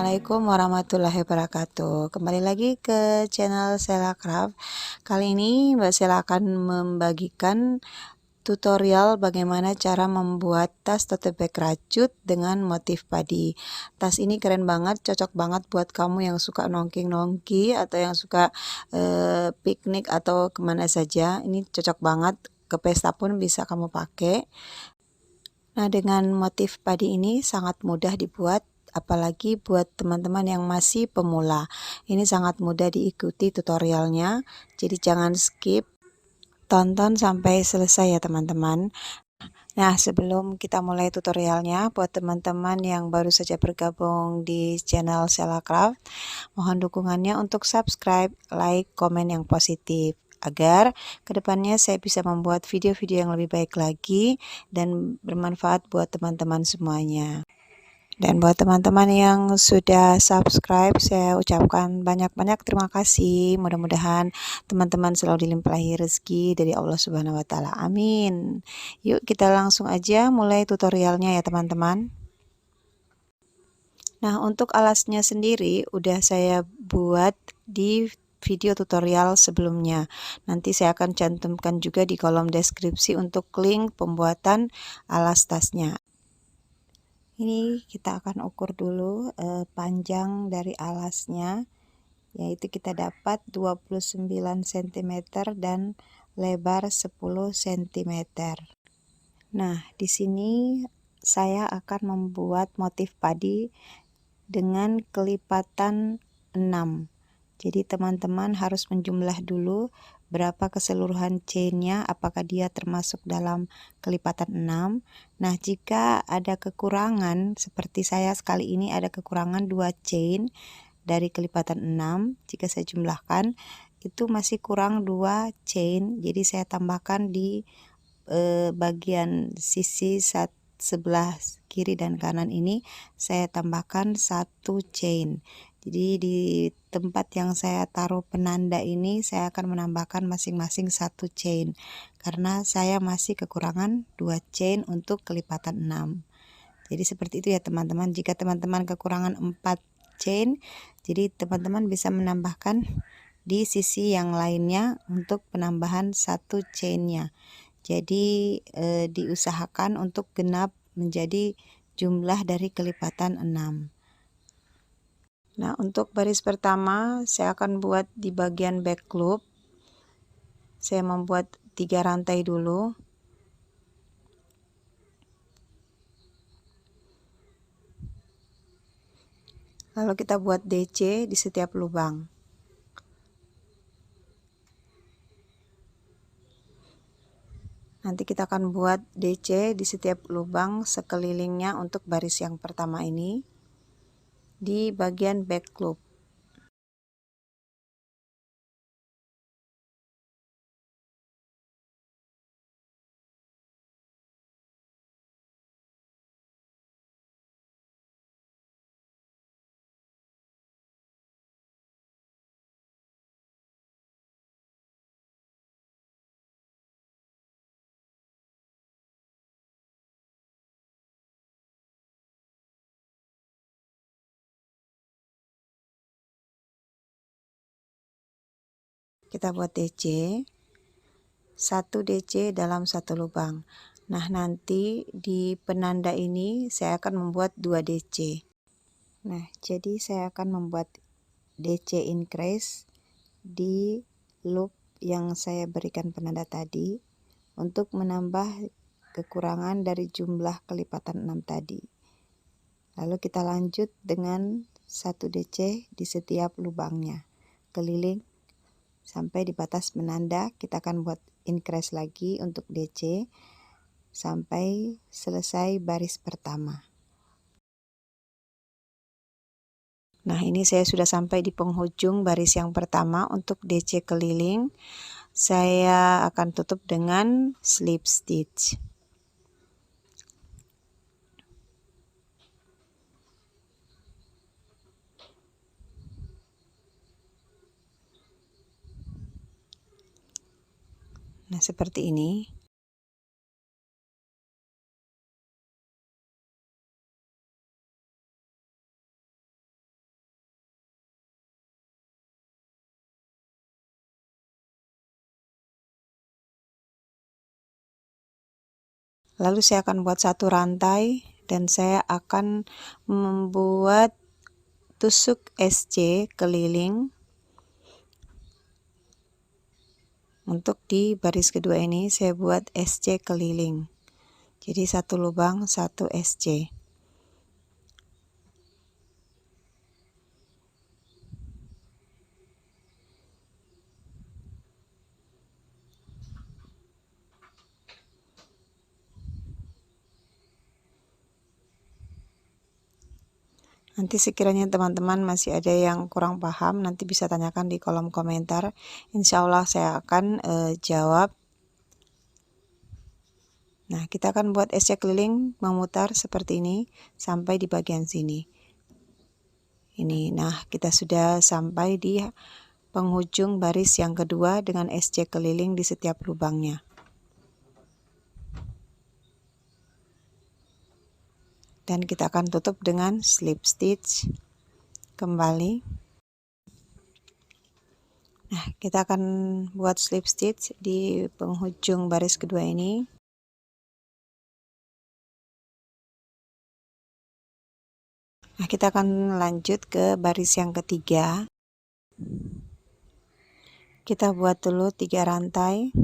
Assalamualaikum warahmatullahi wabarakatuh. Kembali lagi ke channel Sela Craft. Kali ini Mbak Sela akan membagikan tutorial bagaimana cara membuat tas tote bag rajut dengan motif padi. Tas ini keren banget, cocok banget buat kamu yang suka nongki-nongki atau yang suka piknik atau kemana saja. Ini cocok banget, ke pesta pun bisa kamu pakai. Nah, dengan motif padi ini sangat mudah dibuat, apalagi buat teman-teman yang masih pemula. Ini sangat mudah diikuti tutorialnya, jadi jangan skip, tonton sampai selesai ya teman-teman. Nah, sebelum kita mulai tutorialnya, buat teman-teman yang baru saja bergabung di channel Sela Craft, mohon dukungannya untuk subscribe, like, komen yang positif, agar kedepannya saya bisa membuat video-video yang lebih baik lagi dan bermanfaat buat teman-teman semuanya. Dan buat teman-teman yang sudah subscribe, saya ucapkan banyak-banyak terima kasih. Mudah-mudahan teman-teman selalu dilimpahi rezeki dari Allah Subhanahu wa Ta'ala. Amin. Yuk, kita langsung aja mulai tutorialnya ya, teman-teman. Nah, untuk alasnya sendiri udah saya buat di video tutorial sebelumnya. Nanti saya akan cantumkan juga di kolom deskripsi untuk link pembuatan alas tasnya. Ini kita akan ukur dulu panjang dari alasnya, yaitu kita dapat 29 cm dan lebar 10 cm. Nah, di sini saya akan membuat motif padi dengan kelipatan 6. Jadi teman-teman harus menjumlah dulu berapa keseluruhan chainnya, apakah dia termasuk dalam kelipatan 6. Nah, jika ada kekurangan, seperti saya sekali ini ada kekurangan 2 chain dari kelipatan 6, jika saya jumlahkan itu masih kurang 2 chain, jadi saya tambahkan di bagian sisi sebelah kiri dan kanan ini saya tambahkan 1 chain. Jadi di tempat yang saya taruh penanda ini saya akan menambahkan masing-masing 1 chain karena saya masih kekurangan 2 chain untuk kelipatan 6. Jadi seperti itu ya teman-teman. Jika teman-teman kekurangan 4 chain, jadi teman-teman bisa menambahkan di sisi yang lainnya untuk penambahan 1 chainnya. Jadi diusahakan untuk genap menjadi jumlah dari kelipatan 6. Nah, untuk baris pertama saya akan buat di bagian back loop. Saya membuat 3 rantai dulu. Lalu kita buat DC di setiap lubang. Nanti kita akan buat DC di setiap lubang sekelilingnya untuk baris yang pertama ini di bagian back loop. Kita buat DC, 1 DC dalam 1 lubang. Nah, nanti di penanda ini saya akan membuat 2 DC. Nah, jadi saya akan membuat DC increase di loop yang saya berikan penanda tadi untuk menambah kekurangan dari jumlah kelipatan 6 tadi. Lalu kita lanjut dengan 1 DC di setiap lubangnya, keliling sampai di batas penanda. Kita akan buat increase lagi untuk DC sampai selesai baris pertama. Nah, ini saya sudah sampai di penghujung baris yang pertama untuk DC keliling. Saya akan tutup dengan slip stitch. Nah, seperti ini. Lalu saya akan buat satu rantai dan saya akan membuat tusuk SC keliling. Untuk di baris kedua ini saya buat SC keliling. Jadi satu lubang, satu SC. Nanti sekiranya teman-teman masih ada yang kurang paham, nanti bisa tanyakan di kolom komentar. Insya Allah saya akan jawab. Nah, kita akan buat SC keliling memutar seperti ini sampai di bagian sini. Ini, nah kita sudah sampai di penghujung baris yang kedua dengan SC keliling di setiap lubangnya. Dan kita akan tutup dengan slip stitch kembali. Nah, kita akan buat slip stitch di penghujung baris kedua ini. Nah, kita akan lanjut ke baris yang ketiga. Kita buat dulu 3 rantai.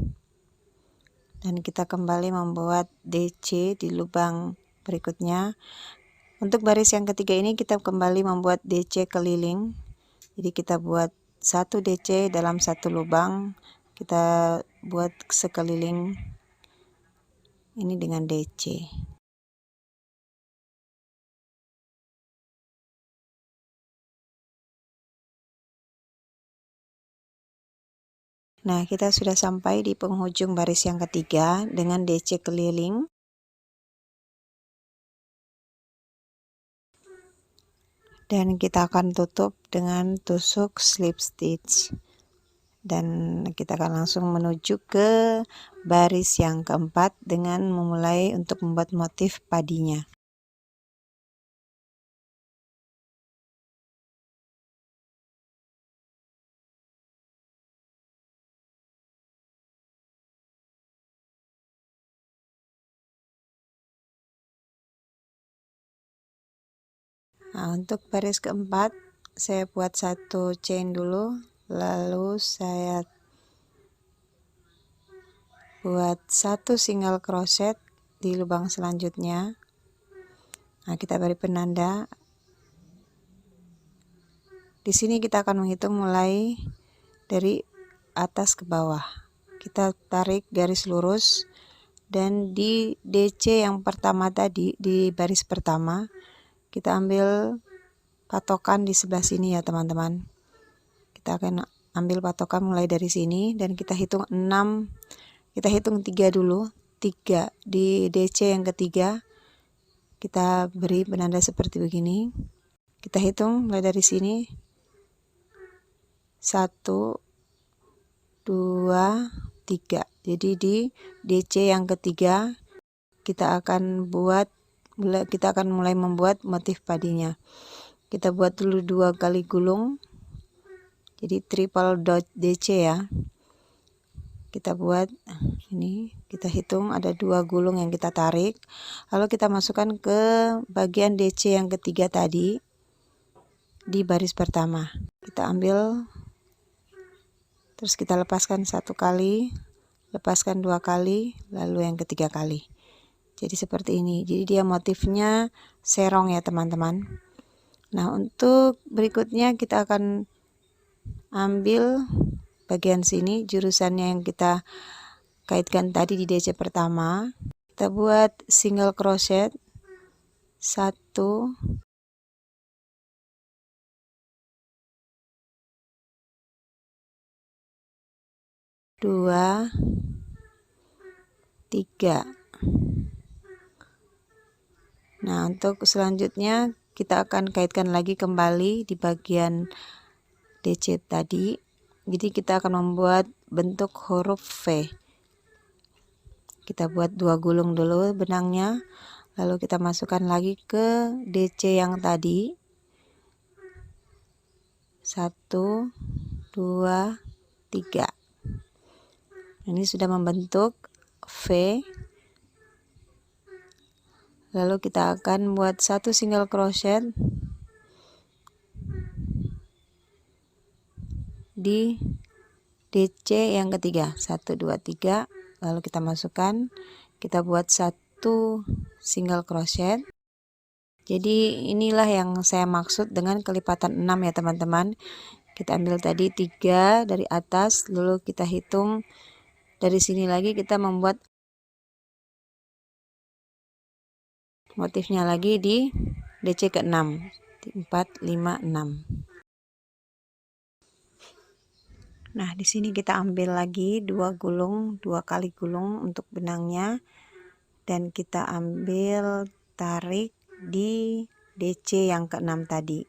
Dan kita kembali membuat DC di lubang berikutnya. Untuk baris yang ketiga ini kita kembali membuat DC keliling. Jadi kita buat 1 DC dalam 1 lubang. Kita buat sekeliling ini dengan DC. Nah, kita sudah sampai di penghujung baris yang ketiga dengan DC keliling. Dan kita akan tutup dengan tusuk slip stitch. Dan kita akan langsung menuju ke baris yang keempat dengan memulai untuk membuat motif padinya. Nah, untuk baris keempat saya buat 1 chain dulu, lalu saya buat 1 single crochet di lubang selanjutnya. Nah, kita beri penanda. Di sini kita akan menghitung mulai dari atas ke bawah. Kita tarik garis lurus dan di DC yang pertama tadi, di baris pertama, kita ambil patokan di sebelah sini ya teman-teman. Kita akan ambil patokan mulai dari sini dan kita hitung 6. Kita hitung 3 dulu. 3 di DC yang ketiga. Kita beri penanda seperti begini. Kita hitung mulai dari sini. 1 2 3. Jadi di DC yang ketiga kita akan mulai membuat motif padinya. Kita buat dulu 2 kali gulung. Jadi triple dot DC ya. Kita buat ini, kita hitung ada 2 gulung yang kita tarik. Lalu kita masukkan ke bagian DC yang ketiga tadi di baris pertama. Kita ambil, terus kita lepaskan 1 kali, lepaskan 2 kali, lalu yang ketiga kali. Jadi seperti ini. Jadi dia motifnya serong ya teman-teman. Nah, untuk berikutnya kita akan ambil bagian sini jurusannya yang kita kaitkan tadi di DC pertama. Kita buat single crochet 1 2 3. Nah, untuk selanjutnya kita akan kaitkan lagi kembali di bagian DC tadi. Jadi kita akan membuat bentuk huruf V. Kita buat 2 gulung dulu benangnya, lalu kita masukkan lagi ke DC yang tadi. 1 2 3. Ini sudah membentuk V. Lalu kita akan buat 1 single crochet di DC yang ketiga, 1 2 3. Lalu kita masukkan, kita buat 1 single crochet. Jadi inilah yang saya maksud dengan kelipatan 6 ya teman-teman. Kita ambil tadi 3 dari atas, lalu kita hitung dari sini lagi, kita membuat motifnya lagi di DC ke-6, 4 5 6. Nah, di sini kita ambil lagi 2 gulung, 2 kali gulung untuk benangnya, dan kita ambil tarik di DC yang ke-6 tadi.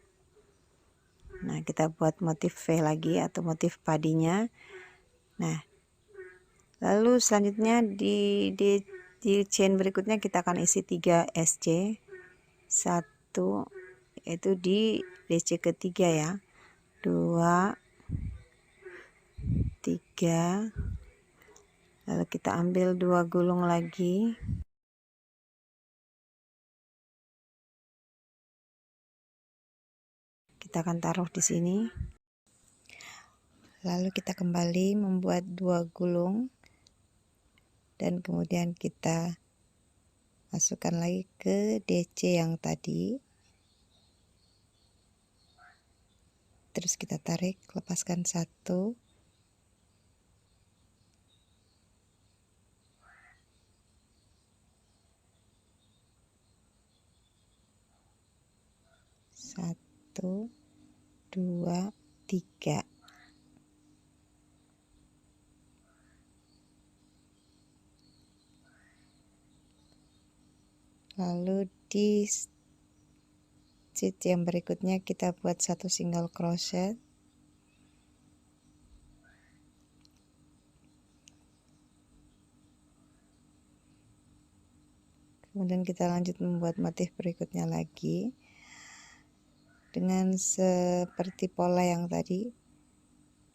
Nah, kita buat motif V lagi atau motif padinya. Nah, lalu selanjutnya di chain berikutnya kita akan isi 3 SC. 1 yaitu di DC ketiga ya. 2 3, lalu kita ambil 2 gulung lagi, kita akan taruh di sini, lalu kita kembali membuat 2 gulung dan kemudian kita masukkan lagi ke DC yang tadi, terus kita tarik, lepaskan 1, satu, 2, 3. Lalu di stitch yang berikutnya kita buat 1 single crochet. Kemudian kita lanjut membuat motif berikutnya lagi. Dengan seperti pola yang tadi,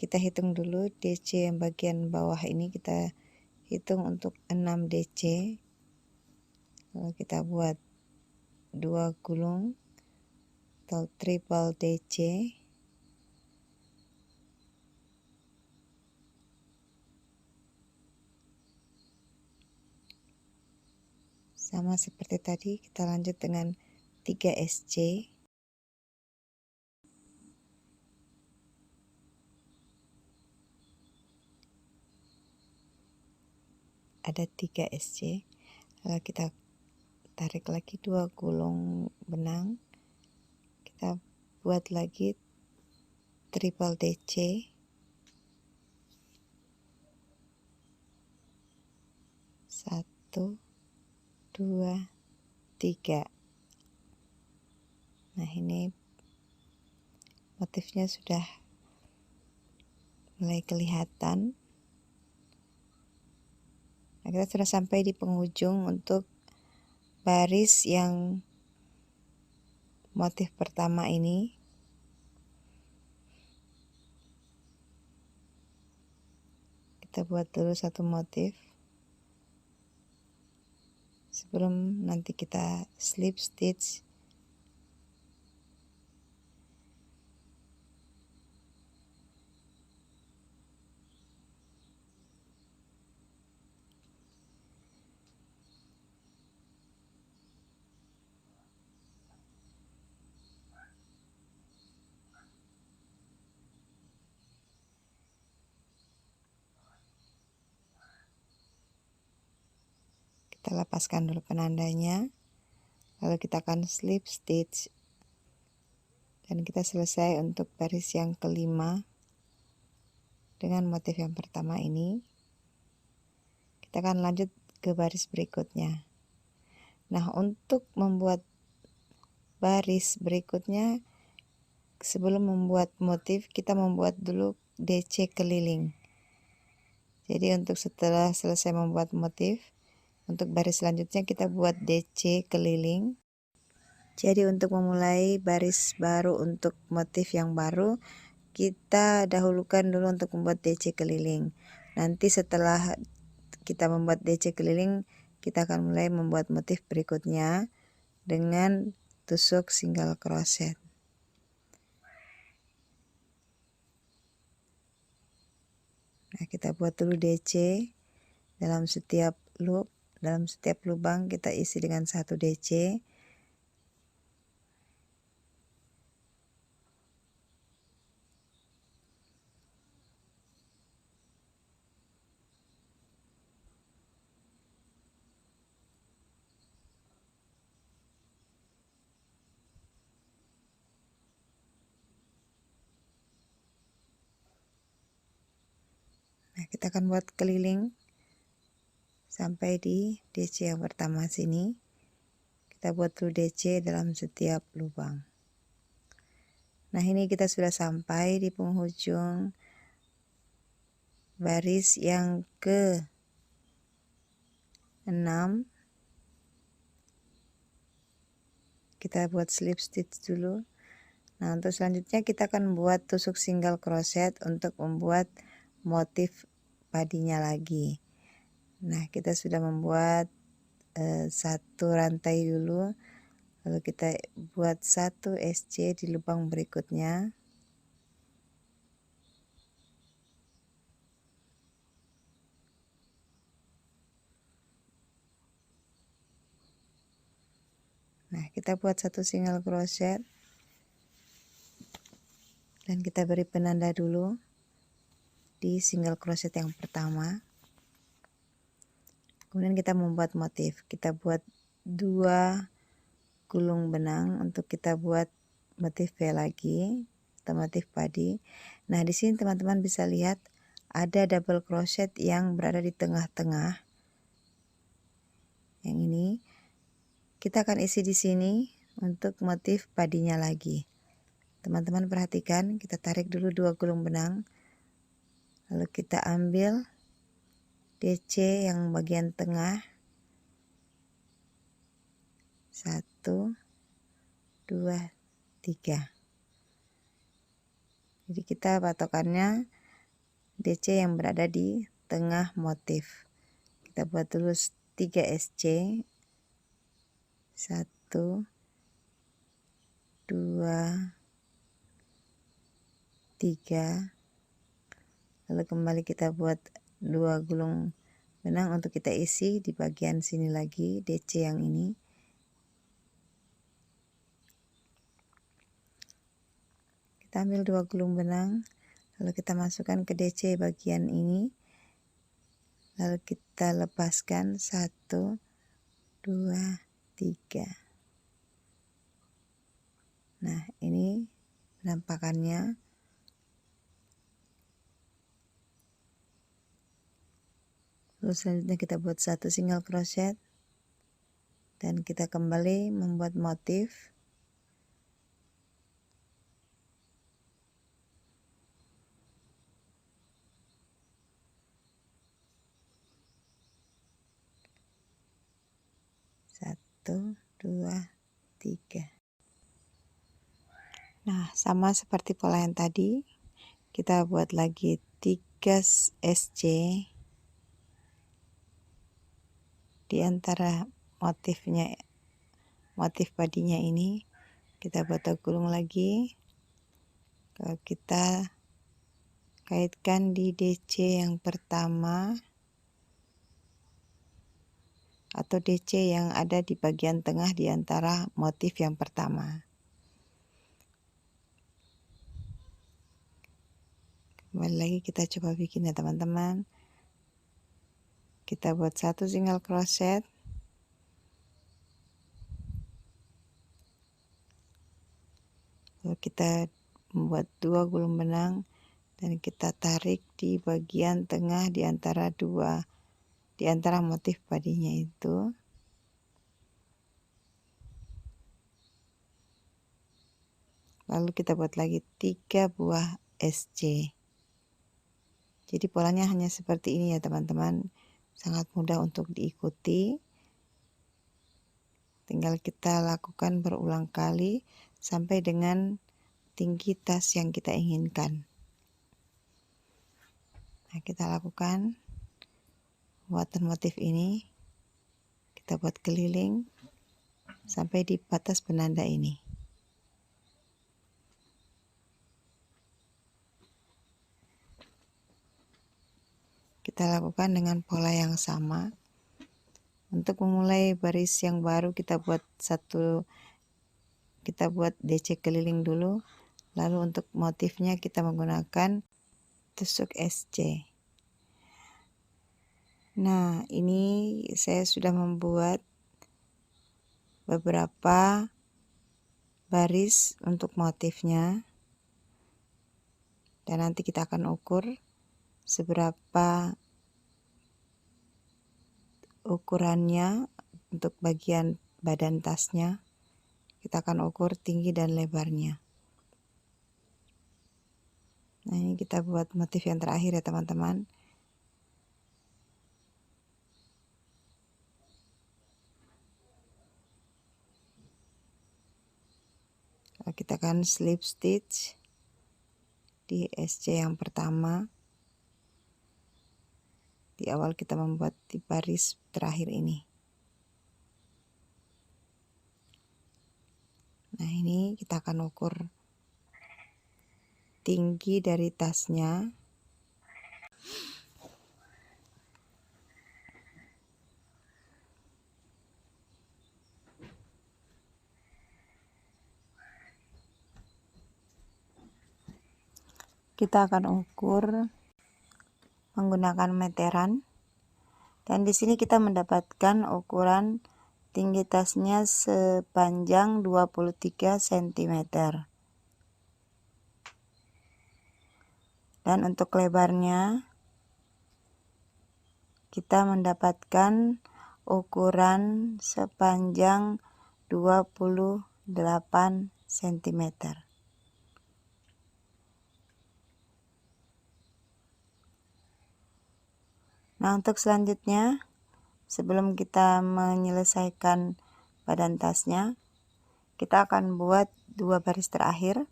kita hitung dulu DC yang bagian bawah ini, kita hitung untuk 6 DC. Lalu kita buat 2 gulung atau triple DC. Sama seperti tadi, kita lanjut dengan 3 SC. Ada 3 SC. Lalu kita tarik lagi 2 gulung benang. Kita buat lagi triple DC. 1 2 3. Nah, ini motifnya sudah mulai kelihatan. Nah, kita sudah sampai di penghujung untuk baris yang motif pertama ini. Kita buat dulu satu motif sebelum nanti kita slip stitch. Kita lepaskan dulu penandanya, lalu kita akan slip stitch, dan kita selesai untuk baris yang kelima dengan motif yang pertama ini. Kita akan lanjut ke baris berikutnya. Nah, untuk membuat baris berikutnya, sebelum membuat motif, kita membuat dulu DC keliling. Jadi untuk setelah selesai membuat motif, untuk baris selanjutnya kita buat DC keliling. Jadi untuk memulai baris baru untuk motif yang baru, kita dahulukan dulu untuk membuat DC keliling. Nanti setelah kita membuat DC keliling, kita akan mulai membuat motif berikutnya. dengan tusuk single crochet. Nah, kita buat dulu DC dalam setiap loop, dalam setiap lubang kita isi dengan 1 DC. Nah, kita akan buat keliling sampai di DC yang pertama sini. Kita buat dulu DC dalam setiap lubang. Nah, ini kita sudah sampai di penghujung baris yang ke-6. Kita buat slip stitch dulu. Nah, untuk selanjutnya kita akan buat tusuk single crochet untuk membuat motif padinya lagi. Nah, kita sudah membuat satu rantai dulu, lalu kita buat 1 SC di lubang berikutnya. Nah, kita buat 1 single crochet dan kita beri penanda dulu di single crochet yang pertama. Kemudian kita membuat motif. Kita buat 2 gulung benang untuk kita buat motif V lagi atau motif padi. Nah, di sini teman-teman bisa lihat ada double crochet yang berada di tengah-tengah. Yang ini kita akan isi di sini untuk motif padinya lagi. Teman-teman perhatikan, kita tarik dulu 2 gulung benang. Lalu kita ambil DC yang bagian tengah. 1, 2, 3. Jadi kita patokannya DC yang berada di tengah motif. Kita buat dulu 3 SC. 1, 2, 3. Lalu kembali kita buat 2 gulung benang untuk kita isi di bagian sini lagi DC yang ini. Kita ambil 2 gulung benang, lalu kita masukkan ke DC bagian ini, lalu kita lepaskan 1, 2, 3. Nah, ini penampakannya. Lalu selanjutnya kita buat 1 single crochet dan kita kembali membuat motif. Satu, 2, 3. Nah, sama seperti pola yang tadi, kita buat lagi 3 SC di antara motifnya, motif padinya ini. Kita buat gulung lagi. Kalau kita kaitkan di DC yang pertama atau DC yang ada di bagian tengah di antara motif yang pertama. Kembali lagi kita coba bikin ya teman-teman. Kita buat 1 single crochet. Lalu kita membuat 2 gulung benang dan kita tarik di bagian tengah di antara motif padinya itu. Lalu kita buat lagi 3 buah SC. Jadi polanya hanya seperti ini ya teman-teman. Sangat mudah untuk diikuti. Tinggal kita lakukan berulang kali sampai dengan tinggi tas yang kita inginkan. Nah, kita lakukan buatan motif ini. Kita buat keliling sampai di batas penanda ini. Kita lakukan dengan pola yang sama. Untuk memulai baris yang baru kita buat DC keliling dulu. Lalu untuk motifnya kita menggunakan tusuk SC. Nah, ini saya sudah membuat beberapa baris untuk motifnya. Dan nanti kita akan ukur seberapa ukurannya untuk bagian badan tasnya. Kita akan ukur tinggi dan lebarnya. Nah, ini kita buat motif yang terakhir ya teman-teman. Kita akan slip stitch di SC yang pertama. Di awal kita membuat di baris terakhir ini. Nah, ini kita akan ukur tinggi dari tasnya. Kita akan ukur menggunakan meteran. Dan di sini kita mendapatkan ukuran tinggi tasnya sepanjang 23 cm. Dan untuk lebarnya kita mendapatkan ukuran sepanjang 28 cm. Nah, untuk selanjutnya, sebelum kita menyelesaikan badan tasnya, kita akan buat 2 baris terakhir.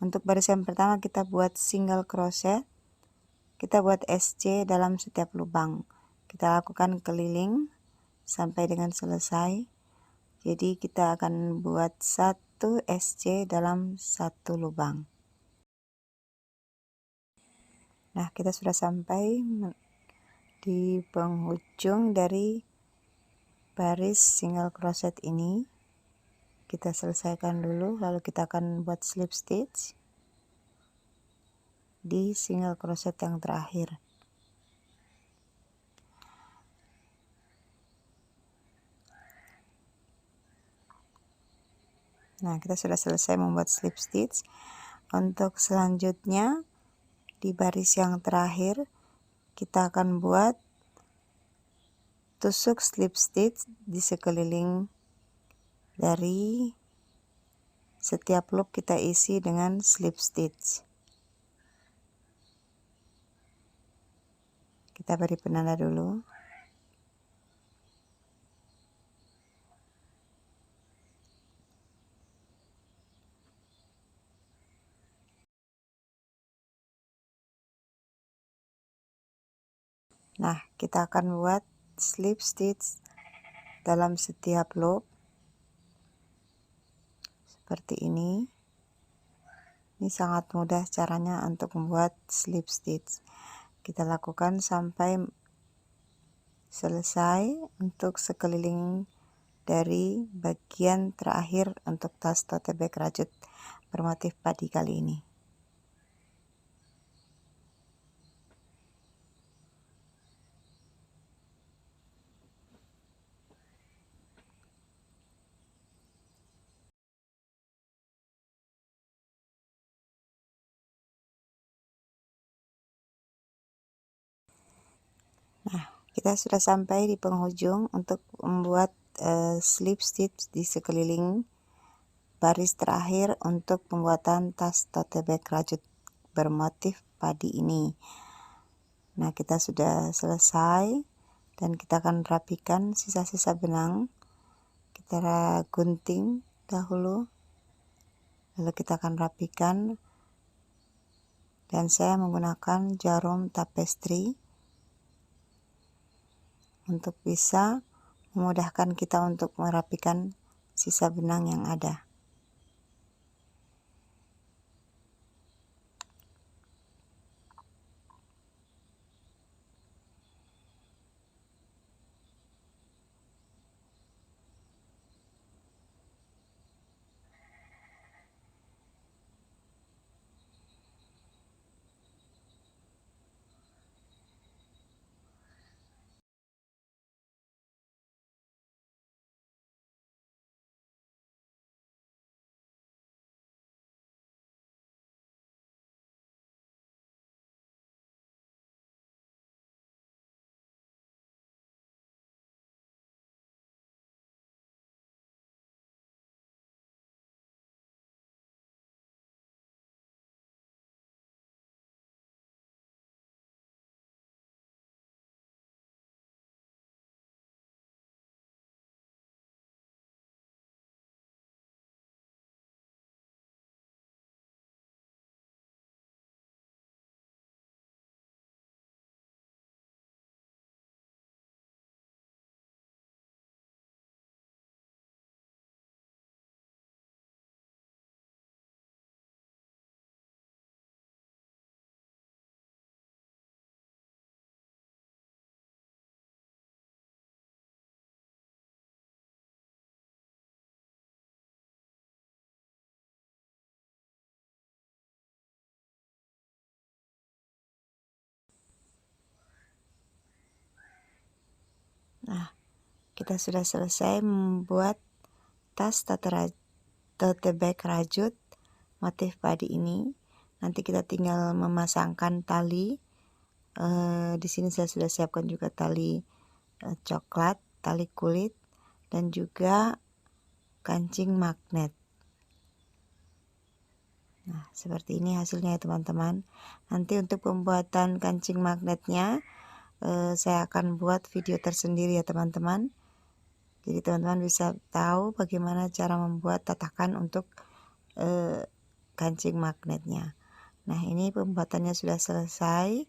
Untuk baris yang pertama kita buat single crochet. Kita buat SC dalam setiap lubang. Kita lakukan keliling sampai dengan selesai. Jadi kita akan buat 1 SC dalam 1 lubang. Nah, kita sudah sampai di penghujung dari baris single crochet ini. Kita selesaikan dulu, lalu kita akan buat slip stitch di single crochet yang terakhir. Nah, kita sudah selesai membuat slip stitch. Untuk selanjutnya di baris yang terakhir kita akan buat tusuk slip stitch di sekeliling dari setiap loop. Kita isi dengan slip stitch. Kita beri penanda dulu. Nah, kita akan buat slip stitch dalam setiap loop seperti ini. Ini sangat mudah caranya untuk membuat slip stitch. Kita lakukan sampai selesai untuk sekeliling dari bagian terakhir untuk tas tote bag rajut bermotif padi kali ini. Nah, kita sudah sampai di penghujung untuk membuat slip stitch di sekeliling baris terakhir untuk pembuatan tas tote bag rajut bermotif padi ini. Nah, kita sudah selesai dan kita akan rapikan sisa-sisa benang. Kita gunting dahulu, lalu kita akan rapikan, dan saya menggunakan jarum tapestry untuk bisa memudahkan kita untuk merapikan sisa benang yang ada. Nah, kita sudah selesai membuat tas tote bag rajut motif padi ini. Nanti kita tinggal memasangkan tali. Di sini saya sudah siapkan juga tali coklat, tali kulit, dan juga kancing magnet. Nah, seperti ini hasilnya ya teman-teman. Nanti untuk pembuatan kancing magnetnya saya akan buat video tersendiri ya teman-teman. Jadi teman-teman bisa tahu bagaimana cara membuat tatakan untuk kancing magnetnya. Nah, ini pembuatannya sudah selesai.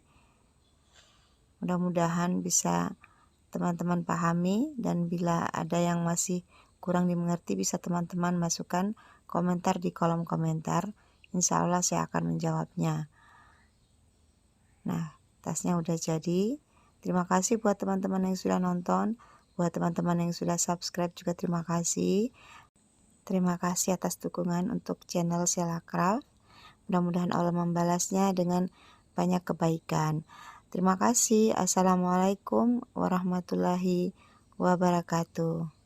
Mudah-mudahan bisa teman-teman pahami, dan bila ada yang masih kurang dimengerti bisa teman-teman masukkan komentar di kolom komentar. Insya Allah saya akan menjawabnya. Nah, tasnya udah jadi. Terima kasih buat teman-teman yang sudah nonton. Buat teman-teman yang sudah subscribe juga terima kasih. Terima kasih atas dukungan untuk channel Sheila Craft. Mudah-mudahan Allah membalasnya dengan banyak kebaikan. Terima kasih. Assalamualaikum warahmatullahi wabarakatuh.